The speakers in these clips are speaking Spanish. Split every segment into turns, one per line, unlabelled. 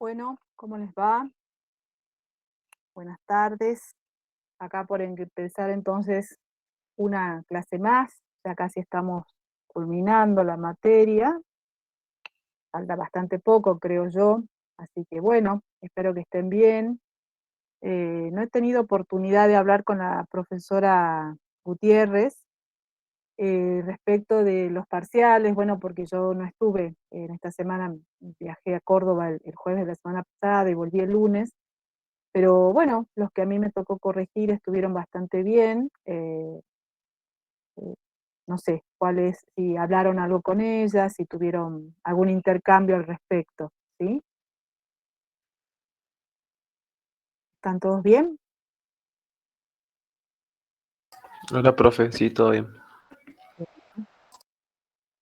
Bueno, ¿cómo les va? Buenas tardes. Acá por empezar entonces una clase más. Ya casi estamos culminando la materia. Falta bastante poco, creo yo. Así que bueno, espero que estén bien. No he tenido oportunidad de hablar con la profesora Gutiérrez respecto de los parciales, bueno, porque yo no estuve en esta semana, viajé a Córdoba el jueves de la semana pasada y volví el lunes. Pero bueno, los que a mí me tocó corregir estuvieron bastante bien. Eh, no sé cuáles, si hablaron algo con ella, si tuvieron algún intercambio al respecto, ¿sí? ¿Están todos bien?
Hola, profe, sí, todo bien.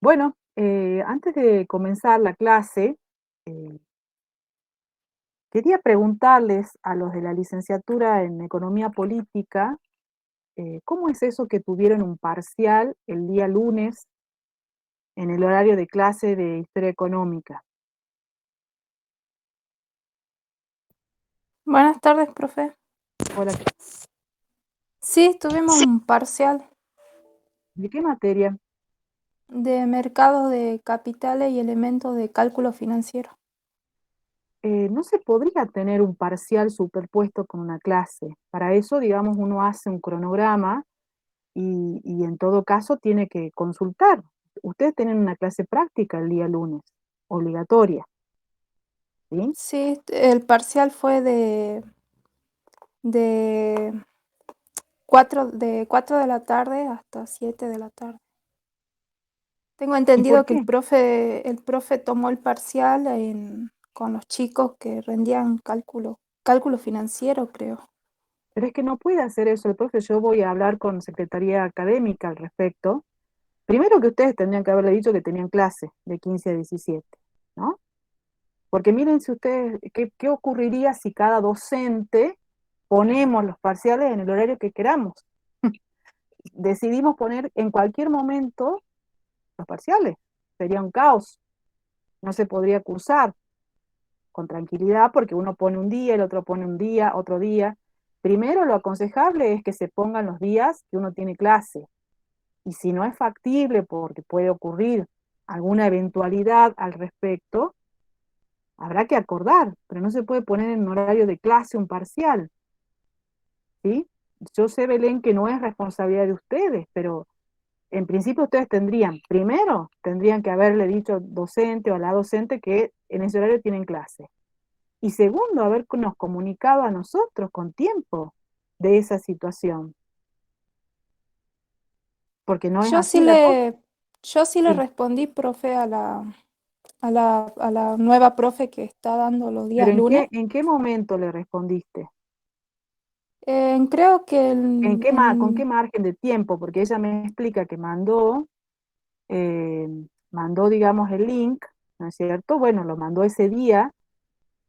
Bueno, antes de comenzar la clase, eh, quería preguntarles a los de la licenciatura en Economía Política, ¿cómo es eso que tuvieron un parcial el día lunes en el horario de clase de Historia Económica?
Buenas tardes, profe.
Hola,
Sí, tuvimos un parcial
¿de qué materia?
de mercado de capitales y elementos de cálculo financiero.
No se podría tener un parcial superpuesto con una clase. Para eso, digamos, uno hace un cronograma y en todo caso tiene que consultar. Ustedes tienen una clase práctica el día lunes, obligatoria, ¿sí?
Sí, el parcial fue de 4 de la tarde hasta 7 de la tarde. Tengo
¿Y por
entendido que
qué?
el profe tomó el parcial con los chicos que rendían cálculo financiero, creo.
Pero es que no puede hacer eso el profe. Yo voy a hablar con Secretaría Académica al respecto. Primero que ustedes tendrían que haberle dicho que tenían clase de 15 a 17, ¿no? Porque miren si ustedes, ¿qué ocurriría si cada docente ponemos los parciales en el horario que queramos? Decidimos poner en cualquier momento los parciales. Sería un caos. No se podría cursar con tranquilidad porque uno pone un día, el otro pone un día, otro día. Primero, lo aconsejable es que se pongan los días que uno tiene clase. Y si no es factible porque puede ocurrir alguna eventualidad al respecto, habrá que acordar, pero no se puede poner en horario de clase un parcial, ¿sí? Yo sé, Belén, que no es responsabilidad de ustedes, pero en principio ustedes tendrían que haberle dicho al docente o a la docente que en ese horario tienen clase. Y segundo, habernos comunicado a nosotros con tiempo de esa situación, porque no es
Yo sí
así la cosa.
le, yo sí le
Sí.
respondí, profe, a la nueva profe que está dando los
Pero
días lunes.
en qué momento le respondiste?
Creo que
¿Con qué margen de tiempo? Porque ella me explica que eh, mandó, digamos, el link, ¿no es cierto? Bueno, lo mandó ese día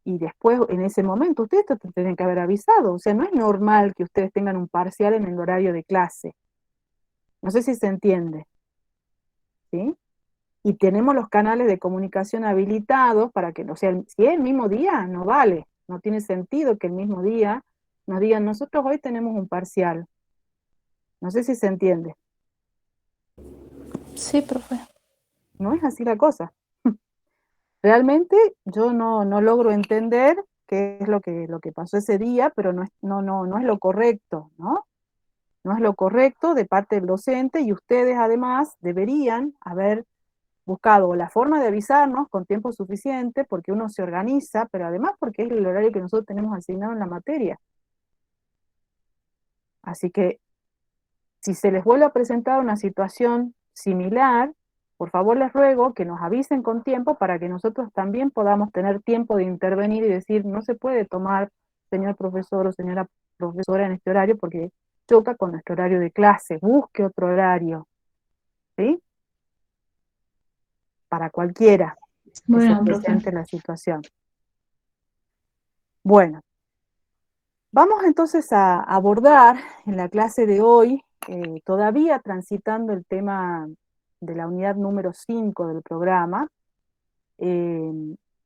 y después, en ese momento, ustedes te tienen que haber avisado. O sea, no es normal que ustedes tengan un parcial en el horario de clase. No sé si se entiende, ¿sí? Y tenemos los canales de comunicación habilitados para que, o sea, si es el mismo día, no vale. No tiene sentido que el mismo día nos digan, nosotros hoy tenemos un parcial. No sé si se entiende.
sí, profe.
No es así la cosa. Realmente yo no logro entender qué es lo que pasó ese día, pero no es lo correcto, ¿no? No es lo correcto de parte del docente y ustedes además deberían haber buscado la forma de avisarnos con tiempo suficiente porque uno se organiza, pero además porque es el horario que nosotros tenemos asignado en la materia. Así que si se les vuelve a presentar una situación similar, por favor les ruego que nos avisen con tiempo para que nosotros también podamos tener tiempo de intervenir y decir, no se puede tomar, señor profesor o señora profesora, en este horario porque choca con nuestro horario de clase, busque otro horario, ¿sí? Para cualquiera que se
Bueno, profe.
presente la situación. Bueno, vamos entonces a abordar en la clase de hoy, todavía transitando el tema de la unidad número 5 del programa, eh,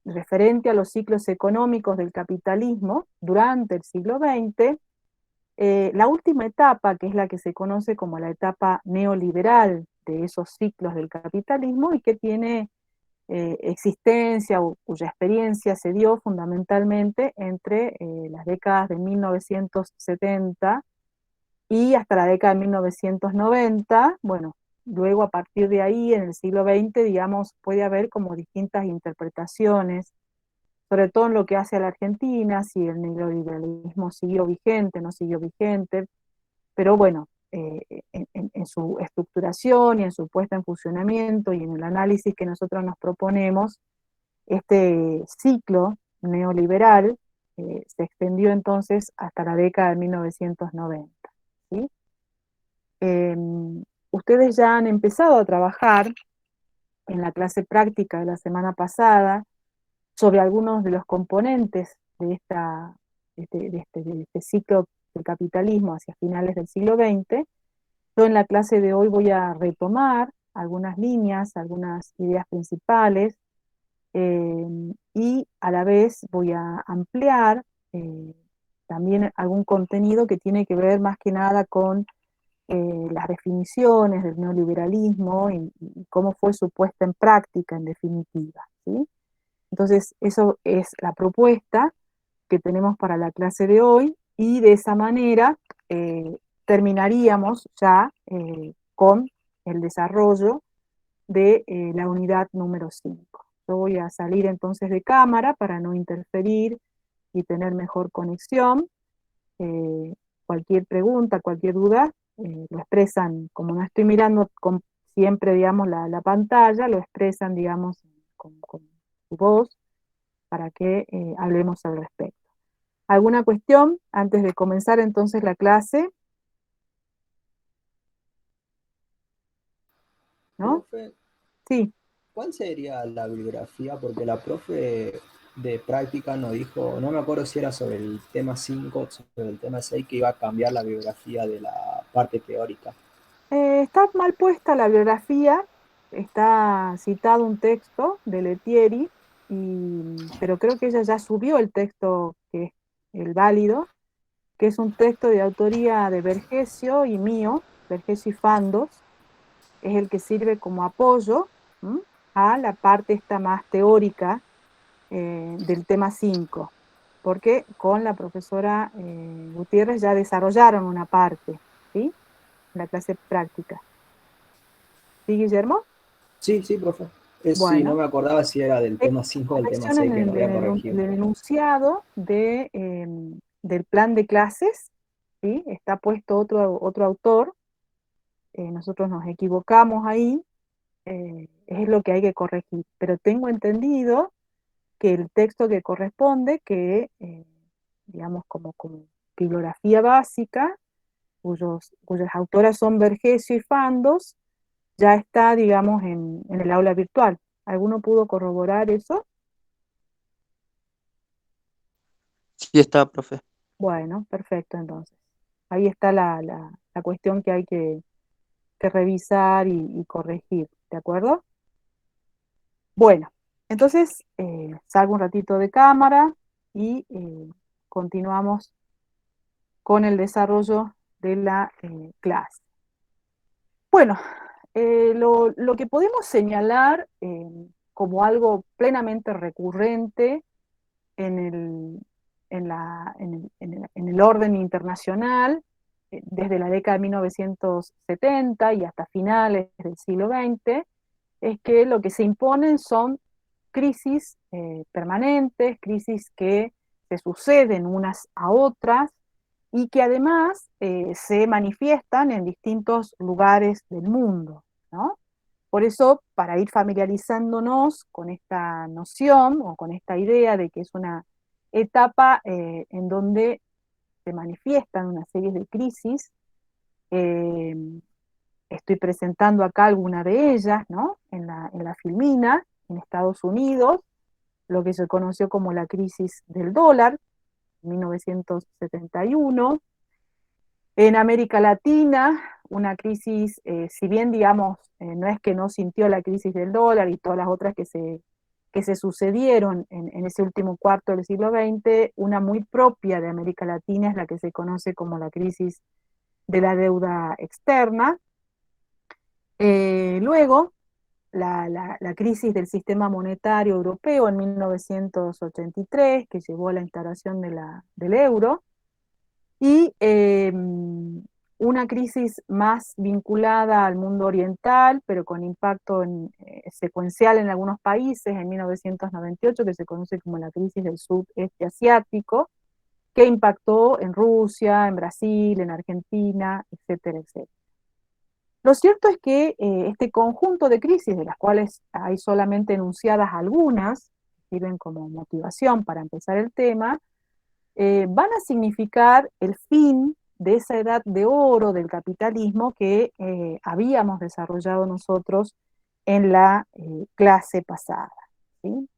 referente a los ciclos económicos del capitalismo durante el siglo XX, la última etapa, que es la que se conoce como la etapa neoliberal de esos ciclos del capitalismo y que tiene existencia o cuya experiencia se dio fundamentalmente entre las décadas de 1970 y hasta la década de 1990. Bueno, luego a partir de ahí, en el siglo XX, digamos, puede haber como distintas interpretaciones, sobre todo en lo que hace a la Argentina, si el neoliberalismo siguió vigente, no siguió vigente, pero bueno, en su estructuración y en su puesta en funcionamiento y en el análisis que nosotros nos proponemos, este ciclo neoliberal se extendió entonces hasta la década de 1990. ¿Sí? Eh, Ustedes ya han empezado a trabajar en la clase práctica de la semana pasada sobre algunos de los componentes de este ciclo del capitalismo hacia finales del siglo XX. Yo en la clase de hoy voy a retomar algunas líneas, algunas ideas principales, eh, y a la vez voy a ampliar eh, también algún contenido que tiene que ver más que nada con las definiciones del neoliberalismo y cómo fue su puesta en práctica en definitiva, ¿sí? Entonces, eso es la propuesta que tenemos para la clase de hoy y de esa manera terminaríamos ya con el desarrollo de la unidad número 5. Yo voy a salir entonces de cámara para no interferir y tener mejor conexión. Eh, Cualquier pregunta, cualquier duda, lo expresan, como no estoy mirando siempre, digamos, la pantalla, lo expresan, digamos, con su voz para que hablemos al respecto. ¿Alguna cuestión antes de comenzar entonces la clase? ¿No?
Profe,
Sí.
¿cuál sería la bibliografía? Porque la profe de práctica nos dijo, no me acuerdo si era sobre el tema 5 o sobre el tema 6, que iba a cambiar la bibliografía de la parte teórica.
Está mal puesta la biografía, está citado un texto de Letieri, pero creo que ella ya subió el texto que es el válido, que es un texto de autoría de Vergesio y mío, Vergesio y Fandos, es el que sirve como apoyo, ¿m?, a la parte esta más teórica del tema 5, porque con la profesora Gutiérrez ya desarrollaron una parte, ¿sí? La clase práctica. ¿Sí, Guillermo?
Sí, sí, profe. Sí, no
Bueno,
me acordaba si era del
es
tema 5 o del tema
corrección
6 que lo había corregido.
en el enunciado del plan de clases, ¿sí? Está puesto otro autor, nosotros nos equivocamos ahí, es lo que hay que corregir, pero tengo entendido que el texto que corresponde, que digamos como bibliografía básica, cuyas autoras son Vergesio y Fandos, ya está, digamos, en el aula virtual. ¿Alguno pudo corroborar eso?
Sí está, profe.
Bueno, perfecto, entonces. Ahí está la cuestión que hay que revisar y corregir, ¿de acuerdo? Bueno, entonces salgo un ratito de cámara y continuamos con el desarrollo de la clase. Bueno, lo que podemos señalar como algo plenamente recurrente en en el orden internacional, desde la década de 1970 y hasta finales del siglo XX, es que lo que se imponen son crisis permanentes, crisis que se suceden unas a otras y que además se manifiestan en distintos lugares del mundo, ¿no? Por eso, para ir familiarizándonos con esta noción o con esta idea de que es una etapa en donde se manifiestan una serie de crisis, eh, estoy presentando acá alguna de ellas, ¿no? En la filmina, en Estados Unidos, lo que se conoció como la crisis del dólar, 1971. En América Latina, una crisis, si bien, digamos, no es que no sintió la crisis del dólar y todas las otras que que se sucedieron en ese último cuarto del siglo XX, una muy propia de América Latina es la que se conoce como la crisis de la deuda externa. Luego, la crisis del sistema monetario europeo en 1983, que llevó a la instalación del euro, y una crisis más vinculada al mundo oriental, pero con impacto secuencial en algunos países, en 1998, que se conoce como la crisis del sudeste asiático, que impactó en Rusia, en Brasil, en Argentina, etcétera, etcétera. Lo cierto es que este conjunto de crisis, de las cuales hay solamente enunciadas algunas, que sirven como motivación para empezar el tema, van a significar el fin de esa edad de oro del capitalismo que habíamos desarrollado nosotros en la clase pasada, ¿sí?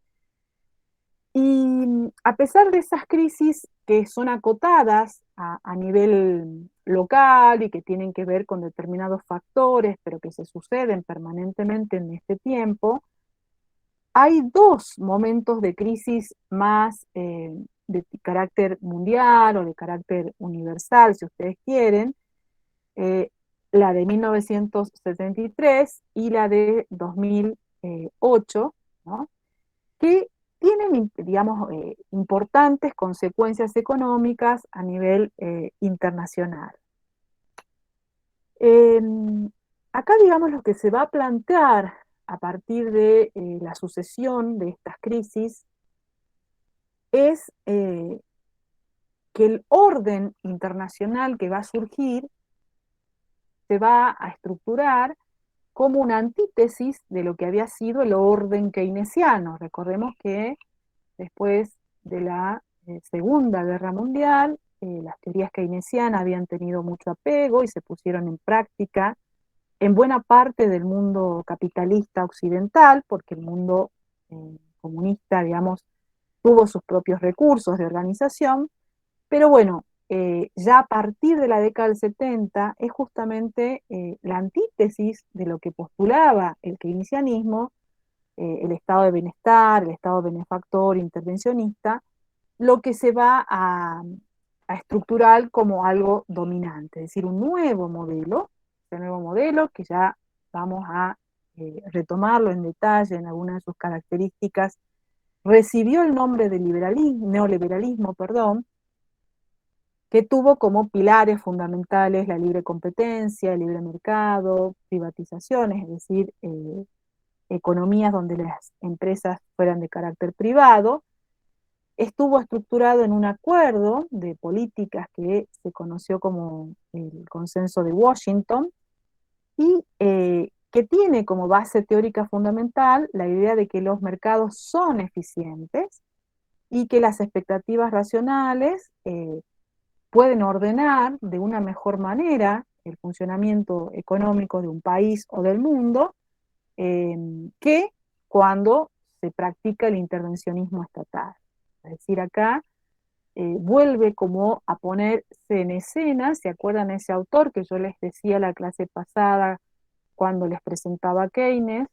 Y a pesar de esas crisis que son acotadas a nivel local y que tienen que ver con determinados factores, pero que se suceden permanentemente en este tiempo, hay dos momentos de crisis más de carácter mundial o de carácter universal, si ustedes quieren, eh, la de 1973 y la de 2008, ¿no? Que tienen, digamos, importantes consecuencias económicas a nivel internacional. Eh, Acá, digamos, lo que se va a plantear a partir de la sucesión de estas crisis es que el orden internacional que va a surgir se va a estructurar como una antítesis de lo que había sido el orden keynesiano. Recordemos que después de la Segunda Guerra Mundial, las teorías keynesianas habían tenido mucho apego y se pusieron en práctica en buena parte del mundo capitalista occidental, porque el mundo comunista, digamos, tuvo sus propios recursos de organización, pero bueno, ya a partir de la década del 70 es justamente la antítesis de lo que postulaba el keynesianismo, el estado de bienestar, el estado benefactor, intervencionista, lo que se va a estructurar como algo dominante, es decir, un nuevo modelo, este nuevo modelo que ya vamos a retomarlo en detalle en algunas de sus características, recibió el nombre de neoliberalismo, perdón, que tuvo como pilares fundamentales la libre competencia, el libre mercado, privatizaciones, es decir, economías donde las empresas fueran de carácter privado. Estuvo estructurado en un acuerdo de políticas que se conoció como el Consenso de Washington y que tiene como base teórica fundamental la idea de que los mercados son eficientes y que las expectativas racionales pueden ordenar de una mejor manera el funcionamiento económico de un país o del mundo que cuando se practica el intervencionismo estatal. Es decir, acá vuelve como a ponerse en escena, ¿se acuerdan ese autor que yo les decía la clase pasada cuando les presentaba a Keynes,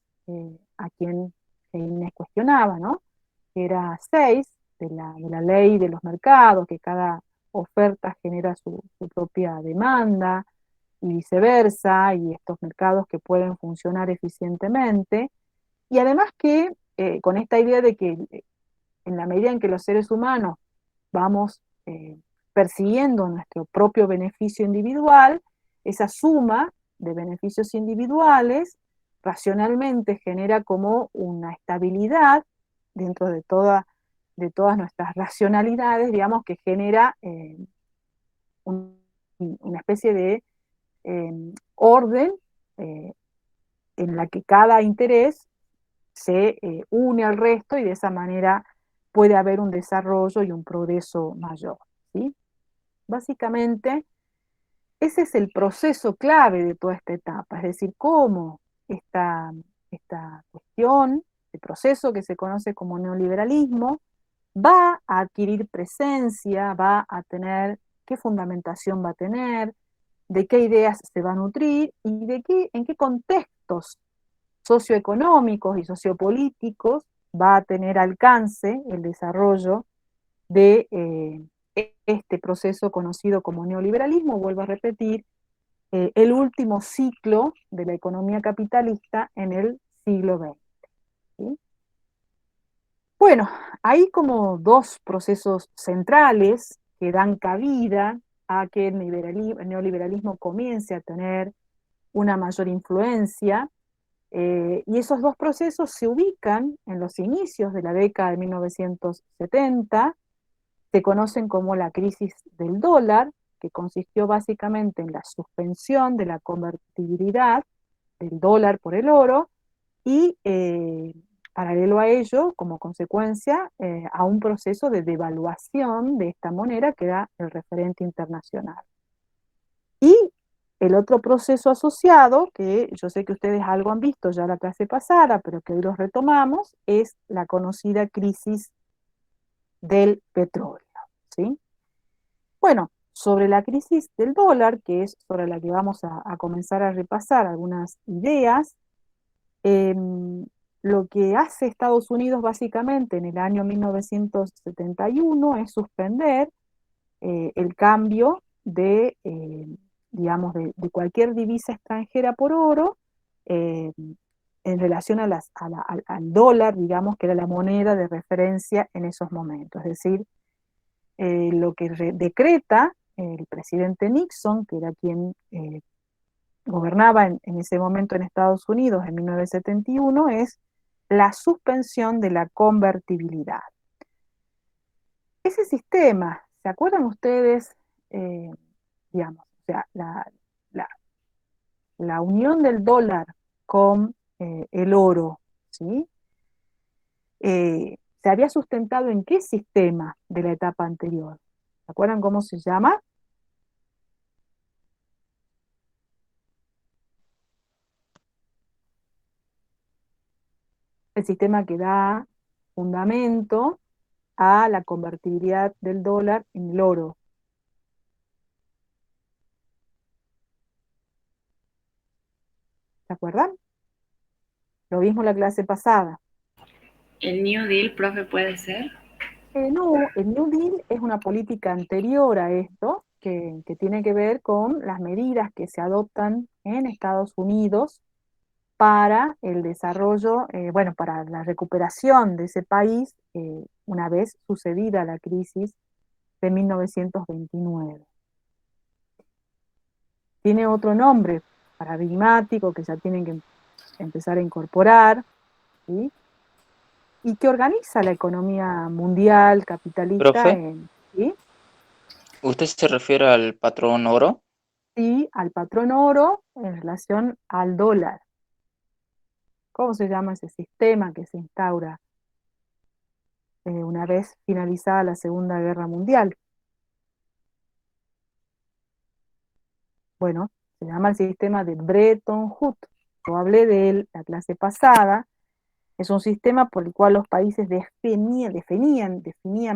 a quien Keynes cuestionaba, ¿no? Que era 6 de la ley de los mercados, que cada oferta genera su propia demanda y viceversa, y estos mercados que pueden funcionar eficientemente, y además que con esta idea de que en la medida en que los seres humanos vamos persiguiendo nuestro propio beneficio individual, esa suma de beneficios individuales racionalmente genera como una estabilidad dentro de todas nuestras racionalidades, digamos, que genera una especie de orden eh, en la que cada interés se une al resto y de esa manera puede haber un desarrollo y un progreso mayor, ¿sí? Básicamente, ese es el proceso clave de toda esta etapa, es decir, cómo esta cuestión, el proceso que se conoce como neoliberalismo, va a adquirir presencia, va a tener, qué fundamentación va a tener, de qué ideas se va a nutrir y en qué contextos socioeconómicos y sociopolíticos va a tener alcance el desarrollo de este proceso conocido como neoliberalismo, vuelvo a repetir, el último ciclo de la economía capitalista en el siglo XX. ¿Sí? Bueno, hay como dos procesos centrales que dan cabida a que el neoliberalismo comience a tener una mayor influencia, y esos dos procesos se ubican en los inicios de la década de 1970, se conocen como la crisis del dólar, que consistió básicamente en la suspensión de la convertibilidad del dólar por el oro, y paralelo a ello, como consecuencia, a un proceso de devaluación de esta moneda que era el referente internacional. Y el otro proceso asociado, que yo sé que ustedes algo han visto ya la clase pasada, pero que hoy los retomamos, es la conocida crisis del petróleo. ¿Sí? Bueno, sobre la crisis del dólar, que es sobre la que vamos a comenzar a repasar algunas ideas, lo que hace Estados Unidos básicamente en el año 1971 es suspender el cambio digamos, de cualquier divisa extranjera por oro, eh, en relación al dólar, digamos, que era la moneda de referencia en esos momentos. Es decir, lo que decreta el presidente Nixon, que era quien gobernaba en ese momento en Estados Unidos en 1971, es la suspensión de la convertibilidad. Ese sistema, ¿se acuerdan ustedes, digamos, o sea, la- la unión del dólar con el oro, ¿sí? ¿Se había sustentado en qué sistema de la etapa anterior? ¿Se acuerdan cómo se llama? El sistema que da fundamento a la convertibilidad del dólar en el oro. ¿Se acuerdan? Lo vimos la clase pasada.
¿El New Deal, profe, puede ser?
No, el New Deal es una política anterior a esto, que tiene que ver con las medidas que se adoptan en Estados Unidos para el desarrollo, bueno, para la recuperación de ese país una vez sucedida la crisis de 1929. Tiene otro nombre paradigmático que ya tienen que empezar a incorporar, ¿sí? Y que organiza la economía mundial capitalista
Profe,
¿sí?
¿usted se refiere al patrón oro?
Y al patrón oro en relación al dólar. ¿Cómo se llama ese sistema que se instaura una vez finalizada la Segunda Guerra Mundial? Bueno, se llama el sistema de Bretton Woods. Yo hablé de él la clase pasada. Es un sistema por el cual los países definían,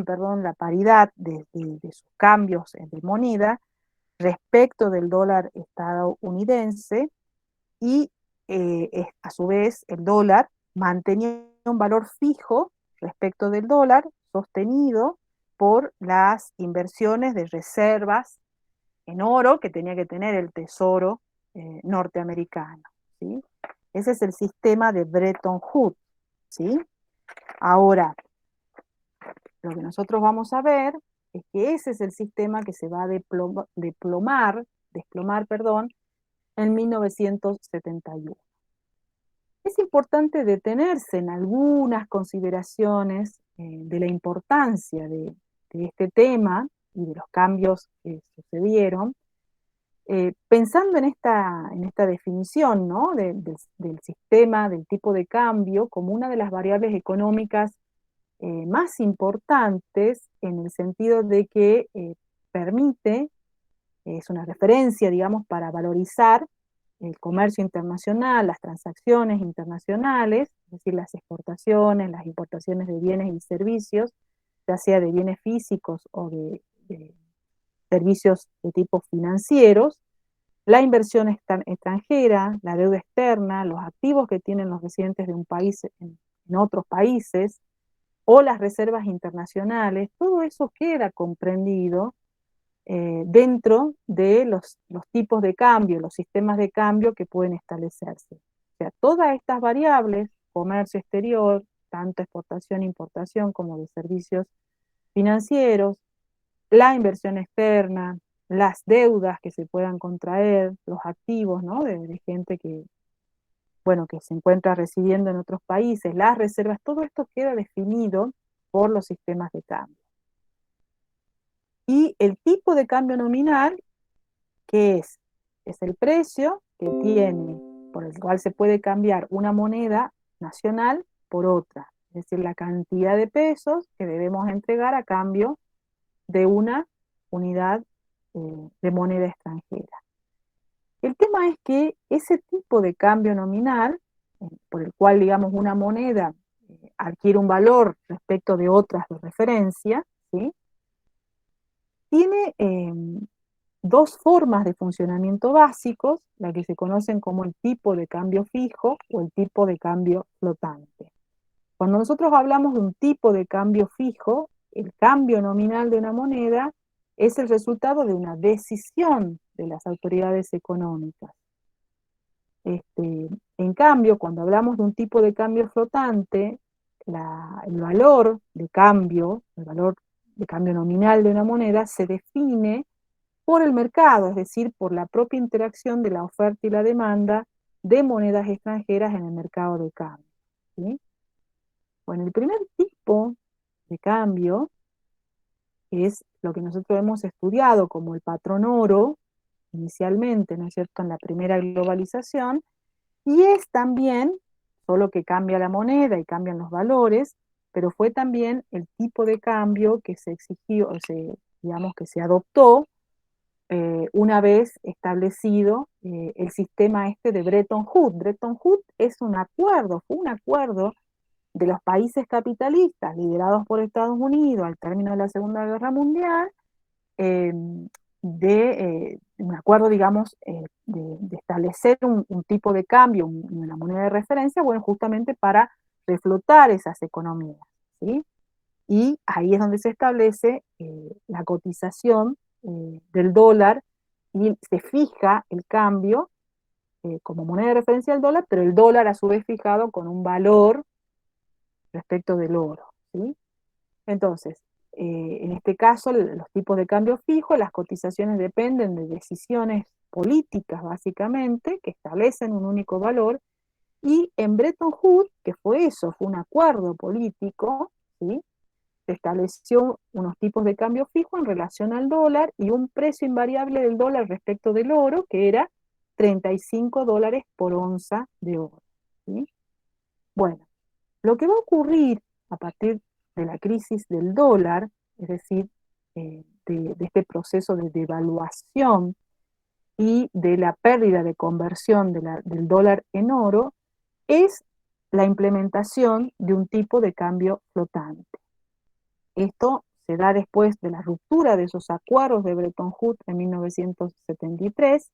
perdón, la paridad de sus cambios de moneda respecto del dólar estadounidense, y a su vez el dólar mantenía un valor fijo respecto del dólar, sostenido por las inversiones de reservas en oro que tenía que tener el Tesoro norteamericano, ¿sí? Ese es el sistema de Bretton Woods, ¿sí? Ahora, lo que nosotros vamos a ver es que ese es el sistema que se va a desplomar, perdón, en 1971. Es importante detenerse en algunas consideraciones de la importancia de este tema y de los cambios que sucedieron, pensando en esta definición, ¿no? Del sistema, del tipo de cambio, como una de las variables económicas más importantes, en el sentido de que permite, es una referencia, digamos, para valorizar el comercio internacional, las transacciones internacionales, es decir, las exportaciones, las importaciones de bienes y servicios, ya sea de bienes físicos o de servicios de tipo financieros, la inversión extranjera, la deuda externa, los activos que tienen los residentes de un país en en otros países, o las reservas internacionales, todo eso queda comprendido dentro de los tipos de cambio, los sistemas de cambio que pueden establecerse. O sea, todas estas variables, comercio exterior, tanto exportación, importación, como de servicios financieros, la inversión externa, las deudas que se puedan contraer, los activos, ¿no? de gente que, bueno, que se encuentra residiendo en otros países, las reservas, todo esto queda definido por los sistemas de cambio. Y el tipo de cambio nominal, ¿qué es? Es el precio que tiene, por el cual se puede cambiar una moneda nacional por otra, es decir, la cantidad de pesos que debemos entregar a cambio de una unidad de moneda extranjera. El tema es que ese tipo de cambio nominal, por el cual, digamos, una moneda adquiere un valor respecto de otras de referencia, ¿sí? Tiene dos formas de funcionamiento básicos, la que se conocen como el tipo de cambio fijo o el tipo de cambio flotante. Cuando nosotros hablamos de un tipo de cambio fijo, el cambio nominal de una moneda es el resultado de una decisión de las autoridades económicas. En cambio, cuando hablamos de un tipo de cambio flotante, el valor de cambio, el valor de cambio nominal de una moneda se define por el mercado, es decir, por la propia interacción de la oferta y la demanda de monedas extranjeras en el mercado de cambio, ¿sí? Bueno, el primer tipo de cambio es lo que nosotros hemos estudiado como el patrón oro, inicialmente, ¿no es cierto?, en la primera globalización, y es también, solo que cambia la moneda y cambian los valores, pero fue también el tipo de cambio que se exigió, digamos que se adoptó una vez establecido el sistema este de Bretton Woods. Bretton Woods es un acuerdo, fue un acuerdo de los países capitalistas liderados por Estados Unidos al término de la Segunda Guerra Mundial, eh, de un acuerdo, digamos, de establecer un tipo de cambio, una moneda de referencia, bueno, justamente para reflotar esas economías, ¿sí? Y ahí es donde se establece la cotización del dólar y se fija el cambio como moneda de referencia al dólar, pero el dólar a su vez fijado con un valor respecto del oro, ¿sí? Entonces, en este caso, los tipos de cambio fijo, las cotizaciones dependen de decisiones políticas, básicamente, que establecen un único valor, y en Bretton Woods, que fue eso, fue un acuerdo político, ¿sí? Se estableció unos tipos de cambio fijo en relación al dólar y un precio invariable del dólar respecto del oro, que era $35 por onza de oro, ¿sí? Bueno, lo que va a ocurrir a partir de la crisis del dólar, es decir, de este proceso de devaluación y de la pérdida de conversión del dólar en oro, es la implementación de un tipo de cambio flotante. Esto se da después de la ruptura de esos acuerdos de Bretton Woods en 1973,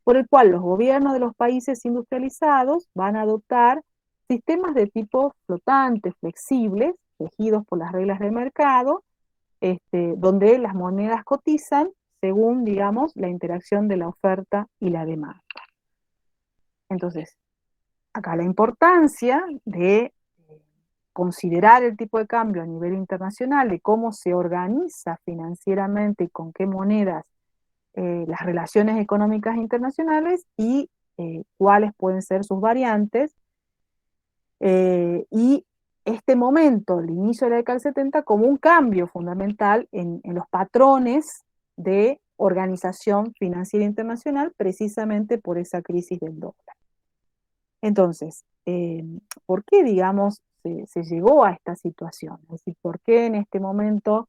por el cual los gobiernos de los países industrializados van a adoptar sistemas de tipo flotante, flexibles, regidos por las reglas del mercado, donde las monedas cotizan según, digamos, la interacción de la oferta y la demanda. Entonces, acá la importancia de considerar el tipo de cambio a nivel internacional, de cómo se organiza financieramente y con qué monedas las relaciones económicas internacionales y cuáles pueden ser sus variantes. Y este momento, el inicio de la década del 70, como un cambio fundamental en los patrones de organización financiera internacional, precisamente por esa crisis del dólar. Entonces, ¿por qué, digamos, se llegó a esta situación? Es decir, ¿por qué en este momento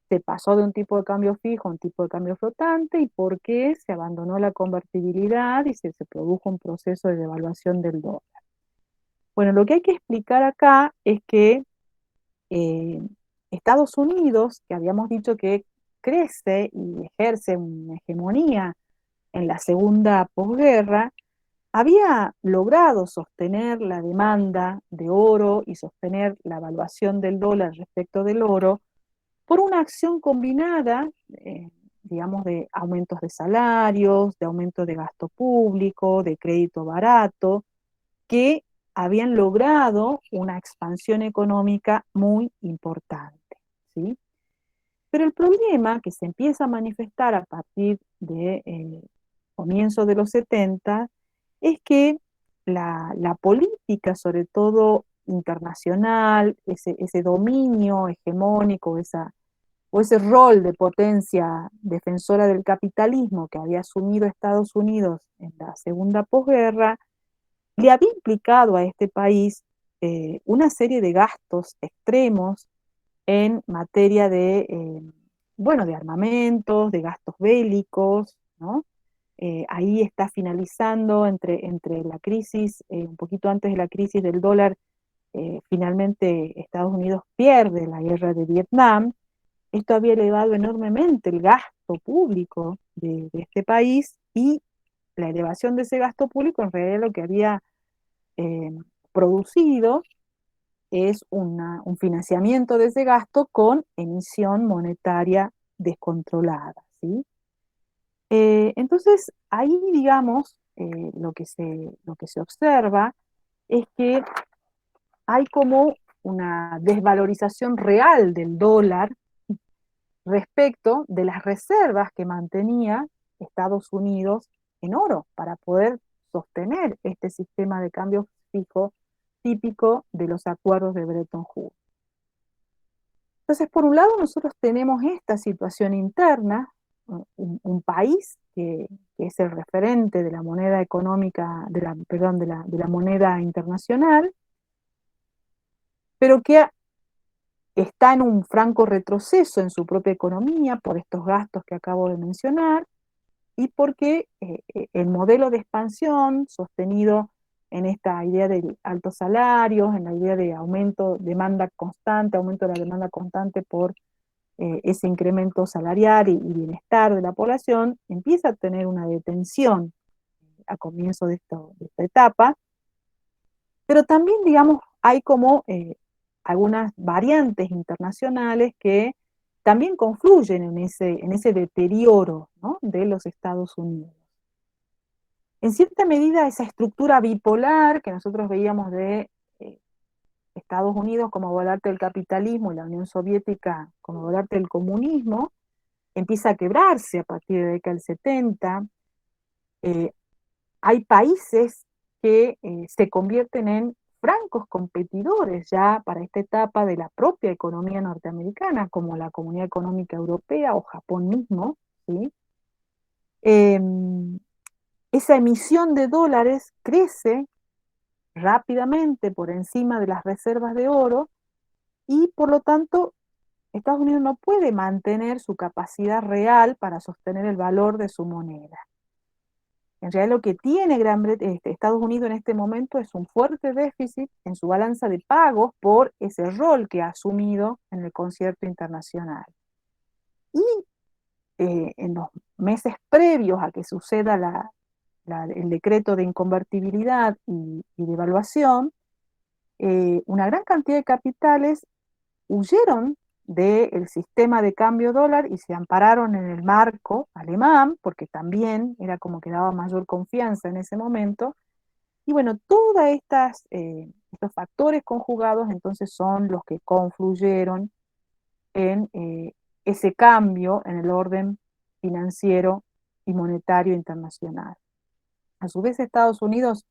se pasó de un tipo de cambio fijo a un tipo de cambio flotante y por qué se abandonó la convertibilidad y se produjo un proceso de devaluación del dólar? Bueno, lo que hay que explicar acá es que Estados Unidos, que habíamos dicho que crece y ejerce una hegemonía en la segunda posguerra, había logrado sostener la demanda de oro y sostener la evaluación del dólar respecto del oro por una acción combinada, digamos, de aumentos de salarios, de aumento de gasto público, de crédito barato, que habían logrado una expansión económica muy importante, ¿sí? Pero el problema que se empieza a manifestar a partir de comienzo de los 70 es que la política, sobre todo internacional, ese dominio hegemónico, o ese rol de potencia defensora del capitalismo que había asumido Estados Unidos en la segunda posguerra, le había implicado a este país una serie de gastos extremos en materia bueno, de armamentos, de gastos bélicos, ¿no? Ahí está finalizando entre la crisis, un poquito antes de la crisis del dólar, finalmente Estados Unidos pierde la guerra de Vietnam. Esto había elevado enormemente el gasto público de este país, y la elevación de ese gasto público en realidad lo que había eh, producido es un financiamiento de ese gasto con emisión monetaria descontrolada, ¿sí? Entonces, ahí, digamos, lo que se observa es que hay como una desvalorización real del dólar respecto de las reservas que mantenía Estados Unidos en oro para poder sostener este sistema de cambio fijo típico de los acuerdos de Bretton Woods. Entonces, por un lado, nosotros tenemos esta situación interna, un país que es el referente de la moneda económica, perdón, de la moneda internacional, pero que está en un franco retroceso en su propia economía por estos gastos que acabo de mencionar, y porque el modelo de expansión sostenido en esta idea de altos salarios, en la idea de aumento de demanda constante, aumento de la demanda constante por ese incremento salarial y bienestar de la población, empieza a tener una detención a comienzo de esta etapa, pero también, digamos, hay como algunas variantes internacionales que también confluyen en ese deterioro, ¿no?, de los Estados Unidos. En cierta medida, esa estructura bipolar que nosotros veíamos de Estados Unidos como baluarte del capitalismo y la Unión Soviética como baluarte del comunismo, empieza a quebrarse a partir de la década del 70. Hay países que se convierten en francos competidores ya para esta etapa de la propia economía norteamericana, como la Comunidad Económica Europea o Japón mismo, ¿sí? Esa emisión de dólares crece rápidamente por encima de las reservas de oro, y por lo tanto Estados Unidos no puede mantener su capacidad real para sostener el valor de su moneda. En realidad lo que tiene Estados Unidos en este momento es un fuerte déficit en su balanza de pagos por ese rol que ha asumido en el concierto internacional. Y en los meses previos a que suceda el decreto de inconvertibilidad y devaluación, una gran cantidad de capitales huyeron del sistema de cambio dólar y se ampararon en el marco alemán, porque también era como que daba mayor confianza en ese momento. Y bueno, todos estos factores conjugados entonces son los que confluyeron en ese cambio en el orden financiero y monetario internacional. A su vez, Estados Unidos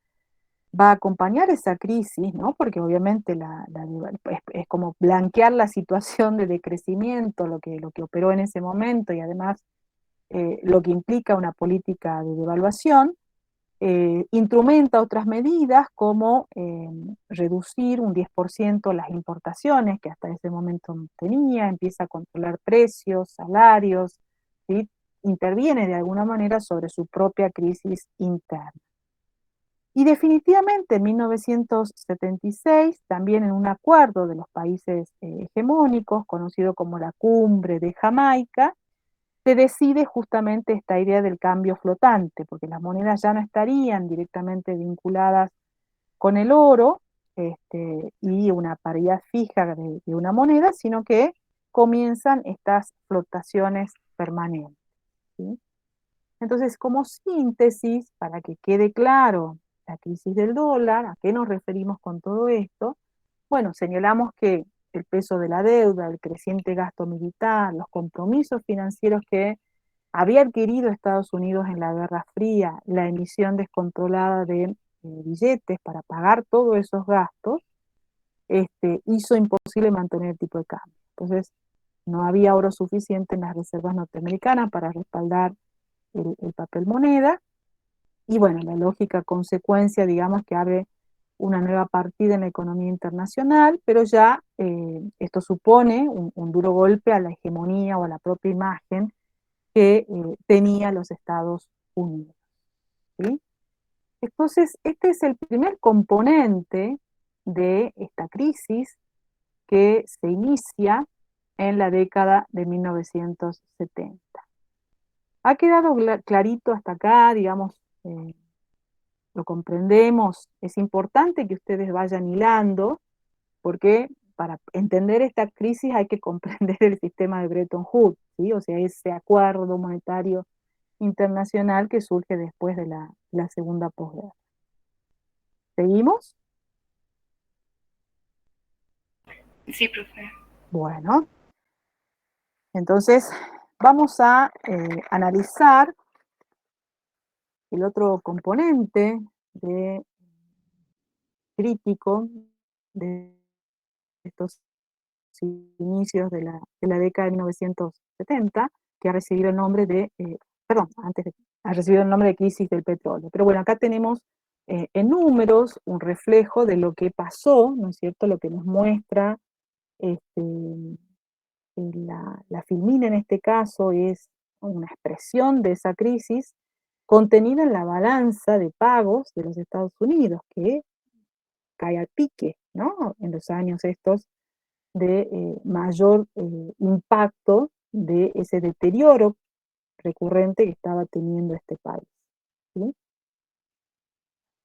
va a acompañar esa crisis, ¿no? Porque obviamente es como blanquear la situación de decrecimiento, lo que operó en ese momento, y además lo que implica una política de devaluación. Instrumenta otras medidas como reducir un 10% las importaciones que hasta ese momento no tenía, empieza a controlar precios, salarios, ¿sí? Interviene de alguna manera sobre su propia crisis interna. Y definitivamente en 1976, también en un acuerdo de los países hegemónicos, conocido como la Cumbre de Jamaica, se decide justamente esta idea del cambio flotante, porque las monedas ya no estarían directamente vinculadas con el oro y una paridad fija de una moneda, sino que comienzan estas flotaciones permanentes, ¿sí? Entonces, como síntesis, para que quede claro la crisis del dólar, ¿a qué nos referimos con todo esto? Bueno, señalamos que el peso de la deuda, el creciente gasto militar, los compromisos financieros que había adquirido Estados Unidos en la Guerra Fría, la emisión descontrolada de billetes para pagar todos esos gastos, hizo imposible mantener el tipo de cambio. Entonces, no había oro suficiente en las reservas norteamericanas para respaldar el papel moneda, y bueno, la lógica consecuencia, digamos, que abre una nueva partida en la economía internacional, pero ya esto supone un duro golpe a la hegemonía o a la propia imagen que tenía los Estados Unidos, ¿sí? Entonces, este es el primer componente de esta crisis que se inicia en la década de 1970. ¿Ha quedado clarito hasta acá? Digamos, lo comprendemos. Es importante que ustedes vayan hilando, porque para entender esta crisis hay que comprender el sistema de Bretton Woods, ¿sí? O sea, ese acuerdo monetario internacional que surge después de la segunda posguerra. ¿Seguimos?
Sí, profe.
Bueno, entonces vamos a analizar el otro componente crítico de estos inicios de la década de 1970, que ha recibido el nombre ha recibido el nombre de crisis del petróleo. Pero bueno, acá tenemos en números un reflejo de lo que pasó, ¿no es cierto?, lo que nos muestra este, la filmina en este caso es una expresión de esa crisis contenida en la balanza de pagos de los Estados Unidos, que cae a pique, ¿no?, en los años estos de mayor impacto de ese deterioro recurrente que estaba teniendo este país, ¿sí?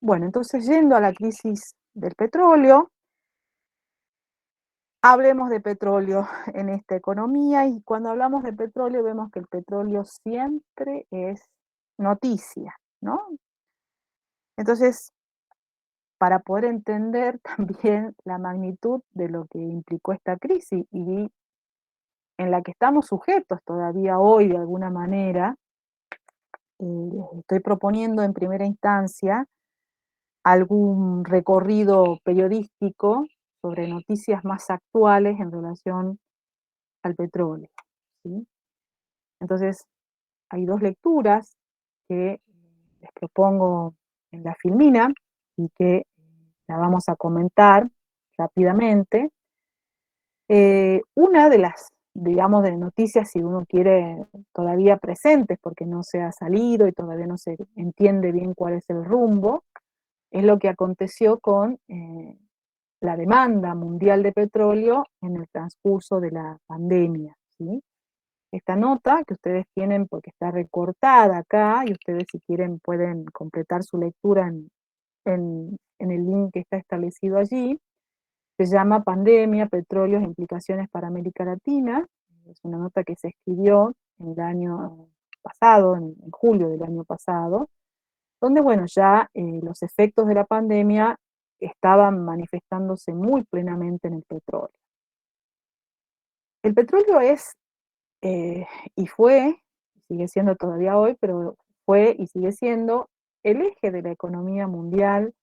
Bueno, entonces yendo a la crisis del petróleo, hablemos de petróleo en esta economía, y cuando hablamos de petróleo vemos que el petróleo siempre es noticia, ¿no? Entonces, para poder entender también la magnitud de lo que implicó esta crisis y en la que estamos sujetos todavía hoy de alguna manera, les estoy proponiendo en primera instancia algún recorrido periodístico sobre noticias más actuales en relación al petróleo, ¿sí? Entonces, hay dos lecturas que les propongo en la filmina y que la vamos a comentar rápidamente. Una de las, digamos, de noticias, si uno quiere, todavía presentes, porque no se ha salido y todavía no se entiende bien cuál es el rumbo, es lo que aconteció con la demanda mundial de petróleo en el transcurso de la pandemia, ¿sí? Esta nota que ustedes tienen, porque está recortada acá, y ustedes si quieren pueden completar su lectura en el link que está establecido allí, se llama Pandemia, Petróleos e Implicaciones para América Latina. Es una nota que se escribió en el año pasado, en julio del año pasado, donde, bueno, ya los efectos de la pandemia estaban manifestándose muy plenamente en el petróleo. El petróleo es, y fue, sigue siendo todavía hoy, pero fue y sigue siendo el eje de la economía mundial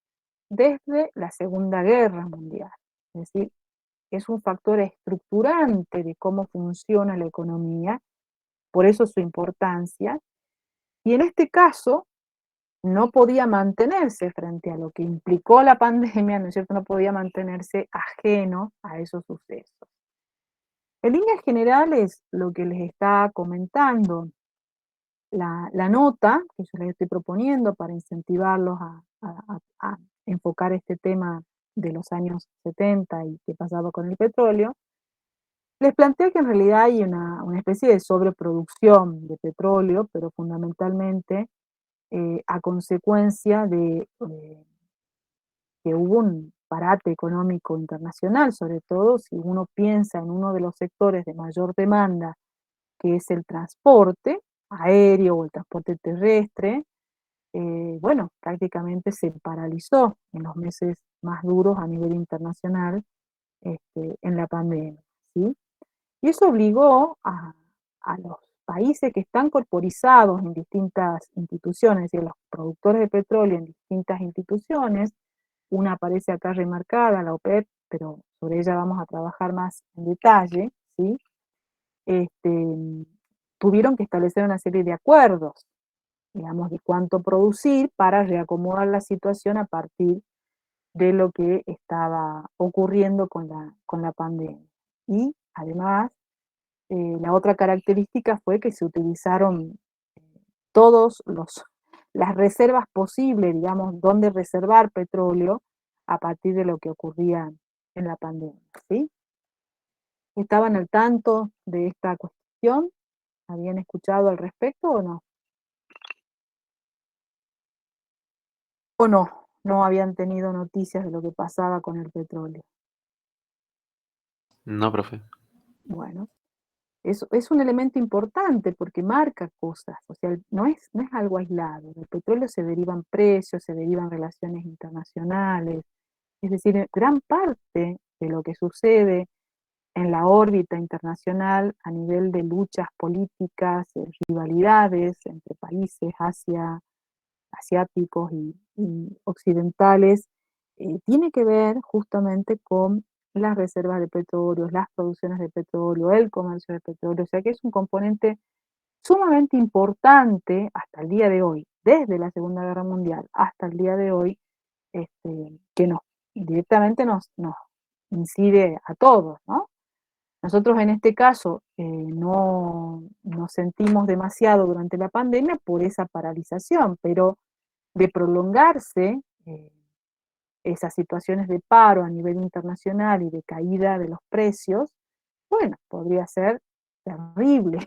desde la Segunda Guerra Mundial. Es decir, es un factor estructurante de cómo funciona la economía, por eso su importancia, y en este caso no podía mantenerse frente a lo que implicó la pandemia, ¿no es cierto?, no podía mantenerse ajeno a esos sucesos. En líneas generales, lo que les está comentando la nota que yo les estoy proponiendo para incentivarlos a enfocar este tema de los años 70 y qué pasaba con el petróleo, Les plantea que en realidad hay una especie de sobreproducción de petróleo, pero fundamentalmente a consecuencia de que hubo un parate económico internacional, sobre todo si uno piensa en uno de los sectores de mayor demanda, que es el transporte aéreo o el transporte terrestre. Bueno, prácticamente se paralizó en los meses más duros a nivel internacional, en la pandemia, ¿sí? Y eso obligó a los países que están corporizados en distintas instituciones, es decir, los productores de petróleo en distintas instituciones. Una aparece acá remarcada, la OPEP, pero sobre ella vamos a trabajar más en detalle, ¿sí? Este, tuvieron que establecer una serie de acuerdos, digamos, de cuánto producir para reacomodar la situación a partir de lo que estaba ocurriendo con la pandemia. Y además, la otra característica fue que se utilizaron todas las reservas posibles, digamos, donde reservar petróleo a partir de lo que ocurría en la pandemia, ¿sí? ¿Estaban al tanto de esta cuestión? ¿Habían escuchado al respecto o no? ¿O no? No habían tenido noticias de lo que pasaba con el petróleo.
No, profe.
Bueno, es un elemento importante porque marca cosas, o sea, no es algo aislado. Del petróleo se derivan precios, se derivan relaciones internacionales, es decir, gran parte de lo que sucede en la órbita internacional a nivel de luchas políticas, rivalidades entre países asiáticos y occidentales, tiene que ver justamente con las reservas de petróleo, las producciones de petróleo, el comercio de petróleo, o sea que es un componente sumamente importante hasta el día de hoy, desde la Segunda Guerra Mundial hasta el día de hoy, que directamente nos incide a todos, ¿no? Nosotros en este caso no nos sentimos demasiado durante la pandemia por esa paralización, pero de prolongarse esas situaciones de paro a nivel internacional y de caída de los precios, bueno, podría ser terrible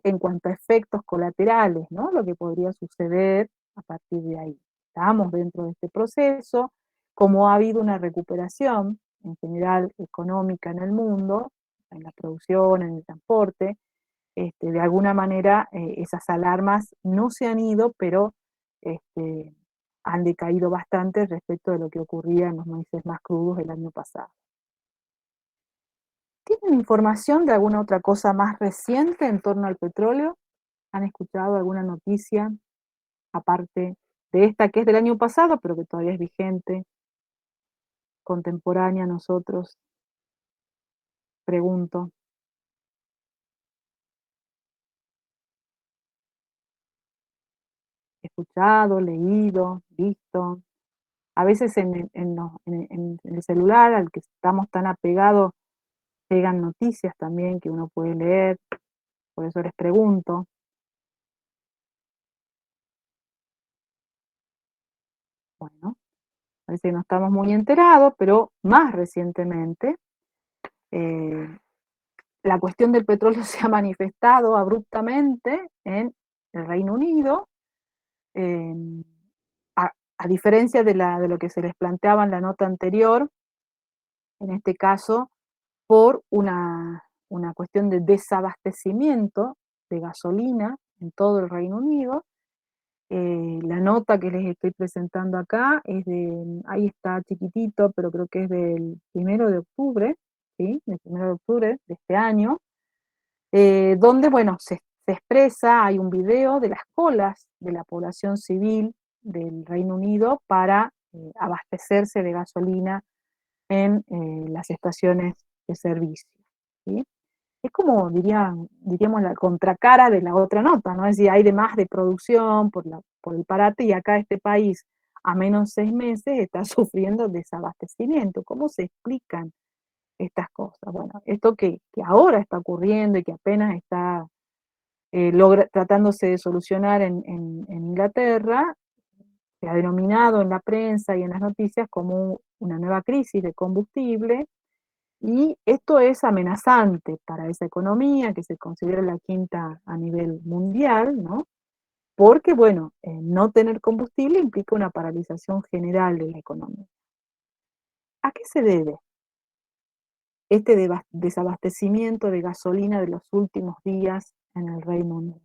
en cuanto a efectos colaterales, ¿no? Lo que podría suceder a partir de ahí. Estamos dentro de este proceso, como ha habido una recuperación en general económica en el mundo, en la producción, en el transporte, de alguna manera esas alarmas no se han ido, pero este, han decaído bastante respecto de lo que ocurría en los meses más crudos del año pasado. ¿Tienen información de alguna otra cosa más reciente en torno al petróleo? ¿Han escuchado alguna noticia aparte de esta que es del año pasado, pero que todavía es vigente, contemporánea a nosotros? Pregunto. Escuchado, leído, visto. A veces en el celular al que estamos tan apegados pegan noticias también que uno puede leer, por eso les pregunto. Bueno, parece que no estamos muy enterados, pero más recientemente eh, la cuestión del petróleo se ha manifestado abruptamente en el Reino Unido, eh, a diferencia de lo que se les planteaba en la nota anterior, en este caso por una cuestión de desabastecimiento de gasolina en todo el Reino Unido. La nota que les estoy presentando acá es ahí está chiquitito, pero creo que es del 1 de octubre, ¿sí? Del 1 de octubre de este año, donde, bueno, se expresa, hay un video de las colas de la población civil del Reino Unido para abastecerse de gasolina en las estaciones de servicio, ¿sí? Es como diríamos la contracara de la otra nota, ¿no? Es decir, hay de más de producción por el parate y acá este país a menos 6 meses está sufriendo desabastecimiento. ¿Cómo se explican estas cosas? Bueno, esto que ahora está ocurriendo y que apenas está tratándose de solucionar en Inglaterra, se ha denominado en la prensa y en las noticias como una nueva crisis de combustible, Y esto es amenazante para esa economía que se considera la quinta a nivel mundial, ¿no? Porque, bueno, no tener combustible implica una paralización general de la economía. ¿A qué se debe este desabastecimiento de gasolina de los últimos días en el Reino Unido?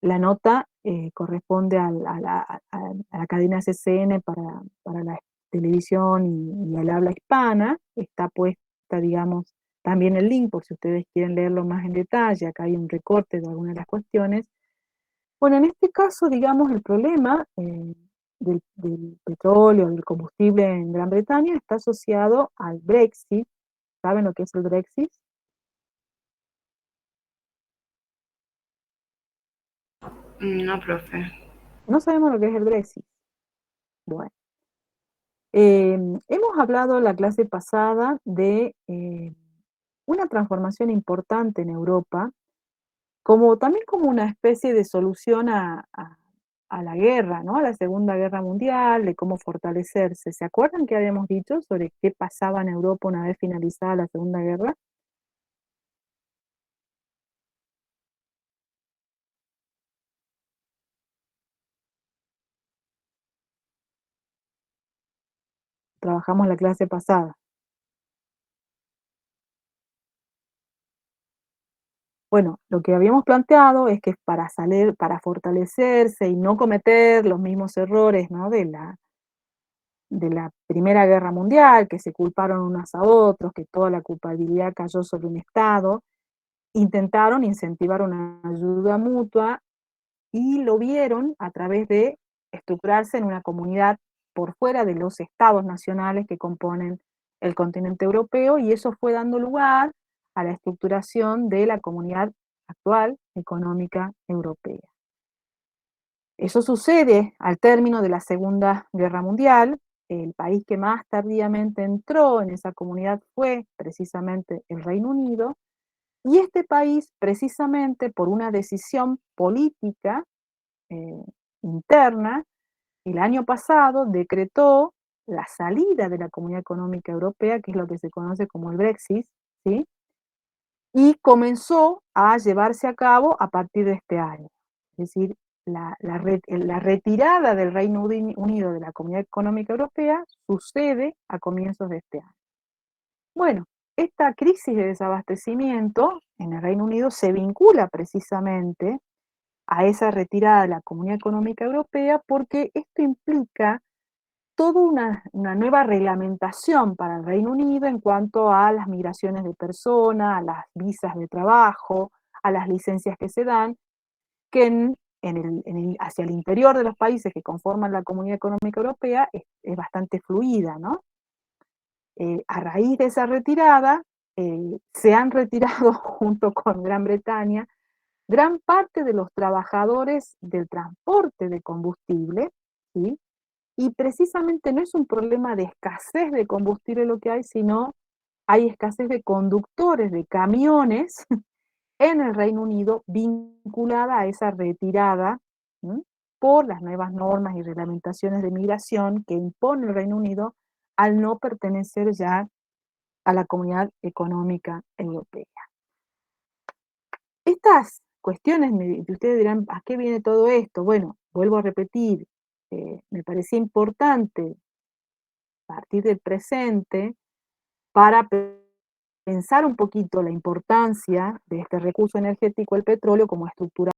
La nota corresponde a la cadena CCN para la televisión y el habla hispana. Está puesta, digamos, también el link por si ustedes quieren leerlo más en detalle. Acá hay un recorte de algunas de las cuestiones. Bueno, en este caso, digamos, el problema del petróleo, del combustible en Gran Bretaña está asociado al Brexit. ¿Saben lo que es el Brexit?
No, profe.
No sabemos lo que es el Brexit. Bueno, hemos hablado la clase pasada de una transformación importante en Europa, también como una especie de solución a la guerra, ¿no? A la Segunda Guerra Mundial, de cómo fortalecerse. ¿Se acuerdan que habíamos dicho sobre qué pasaba en Europa una vez finalizada la Segunda Guerra? Trabajamos la clase pasada. Bueno, lo que habíamos planteado es que para fortalecerse y no cometer los mismos errores, ¿no? de la Primera Guerra Mundial, que se culparon unos a otros, que toda la culpabilidad cayó sobre un Estado, intentaron incentivar una ayuda mutua y lo vieron a través de estructurarse en una comunidad por fuera de los estados nacionales que componen el continente europeo, y eso fue dando lugar a la estructuración de la comunidad actual económica europea. Eso sucede al término de la Segunda Guerra Mundial. El país que más tardíamente entró en esa comunidad fue precisamente el Reino Unido, y este país, precisamente por una decisión política eh, interna, el año pasado decretó la salida de la Comunidad Económica Europea, que es lo que se conoce como el Brexit, ¿sí? Y comenzó a llevarse a cabo a partir de este año. Es decir, la retirada del Reino Unido de la Comunidad Económica Europea sucede a comienzos de este año. Bueno, esta crisis de desabastecimiento en el Reino Unido se vincula precisamente a esa retirada de la Comunidad Económica Europea, porque esto implica toda una nueva reglamentación para el Reino Unido en cuanto a las migraciones de personas, a las visas de trabajo, a las licencias que se dan, que hacia el interior de los países que conforman la Comunidad Económica Europea es bastante fluida, ¿no? A raíz de esa retirada, se han retirado junto con Gran Bretaña gran parte de los trabajadores del transporte de combustible, ¿sí? Y precisamente no es un problema de escasez de combustible lo que hay, sino hay escasez de conductores de camiones en el Reino Unido vinculada a esa retirada, ¿sí? Por las nuevas normas y reglamentaciones de migración que impone el Reino Unido al no pertenecer ya a la Comunidad Económica Europea. Estas cuestiones, ustedes dirán, ¿a qué viene todo esto? Bueno, vuelvo a repetir, me parecía importante partir del presente para pensar un poquito la importancia de este recurso energético, el petróleo, como estructura